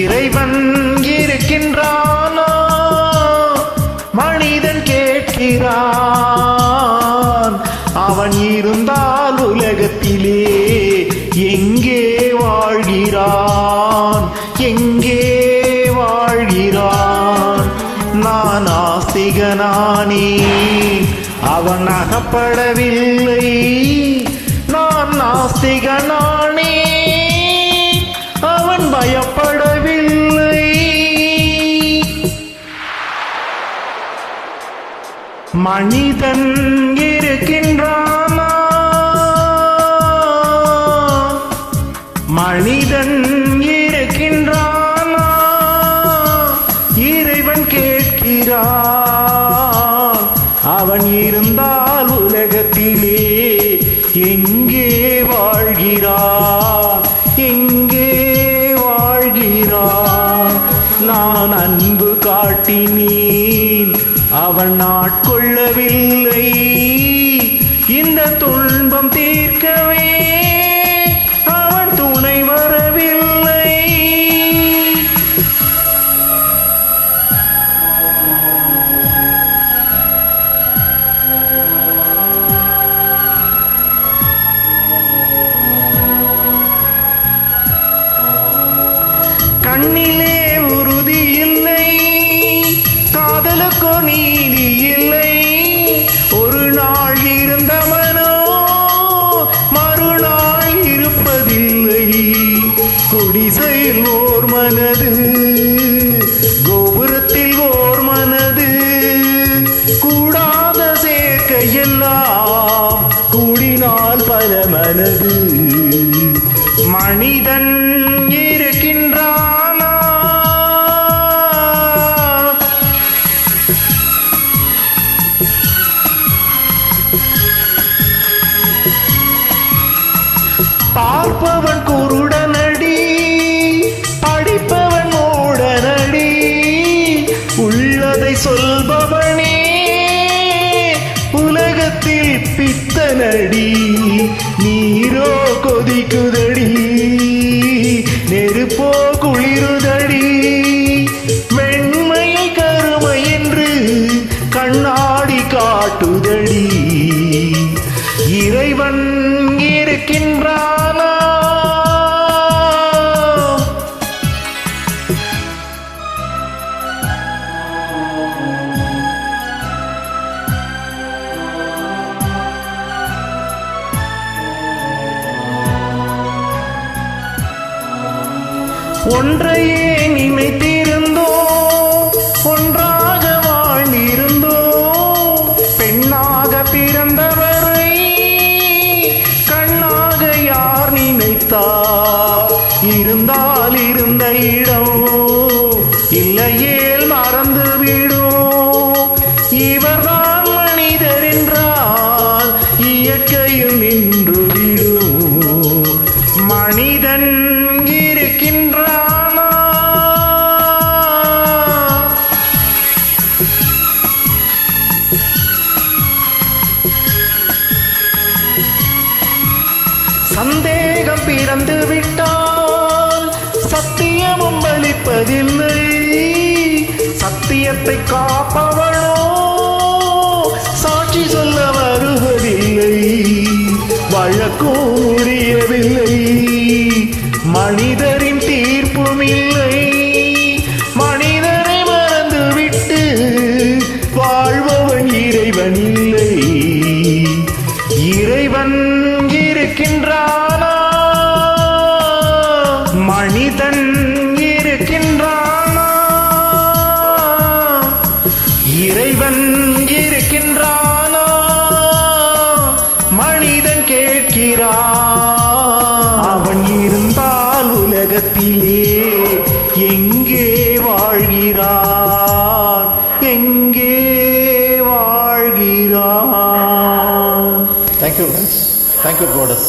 இறைவன் இருக்கின்றானா? மனிதன் கேட்கிறான். அவன் இருந்தால் உலகத்திலே எங்கே வாழ்கிறான்? எங்கே வாழ்கிறான்? நான் ஆஸ்திகனானே, அவன் அகப்படவில்லை. நான் நாஸ்திகனானே, அவன் பயப்படவில்லை. மனிதன் இருக்கின்றானா? மனிதன் இருக்கின்றானா? இறைவன் கேட்கிறான். அவன் இருந்தால் உலகத்திலே எங்கே வாழ்கிறான்? எங்கே வாழ்கிறான்? நான் அன்பு காட்டினேன், அவன் ஆட்கொள்ளவில்லை. இந்த துன்பம் தீர்க்கவே அவன் துணை வரவில்லை. கண்ணிலே உறுதி இல்லை, காதலுக்கோ நீதி இல்லை. ஒரு நாள் இருந்தவனோ மறுநாள் இருப்பதில்லை. குடிசையில் ஓர் மனது, கோபுரத்தில் ஓர் மனது. கூடாத சேர்க்கையெல்லாம் கூடினால் பல மனது. மனிதன் இருக்கின்றானா? பார்ப்பவன் குருடனடி, படிப்பவன் மூடனடி. உள்ளதை சொல்பவனே உலகத்தில் பித்தனடி. நீரோ கொதிக்குதடி, நெருப்போ குளிருதடி. வெண்மையை கருமை என்று கண்ணாடி காட்டுதடி. இறைவன் இருக்கின்றானா? ஒன்றையே நினைத்திருந்தோ, ஒன்றாக வாழ்ந்திருந்தோ. பெண்ணாக பிறந்தவரை கண்ணாக யார் நினைத்தார்? இருந்தால் இருந்த இடம் இல்லையேல் மறந்துவிடும். இவர்தான் மனிதர் என்றால் இயற்கையும் நின்றுவிடும். மனிதன் இருக்கின்றானா? சந்தேகம் பிறந்து விட்டால் சத்தியமும் பலிப்பதில்லை. சத்தியத்தை காப்பவனோ சாட்சி சொல்ல வருவதில்லை. வழக்கும் முடியவில்லை, மனிதரின் தீர்ப்பும் இல்லை. மனிதனை மறந்துவிட்டு வாழ்பவன் இறைவன் இல்லை. இறைவன் இருக்கின்றானா? மனிதன் இருக்கின்றானா? இறைவன் இருக்கின்றானா? மனிதன் கேட்கிறான். அவன் இருந்தால் உலகத்திலே எங்கே வாழ்கிறான்? எங்கே வாழ்கிறான்? Thank you, friends. Thank you, Goddess.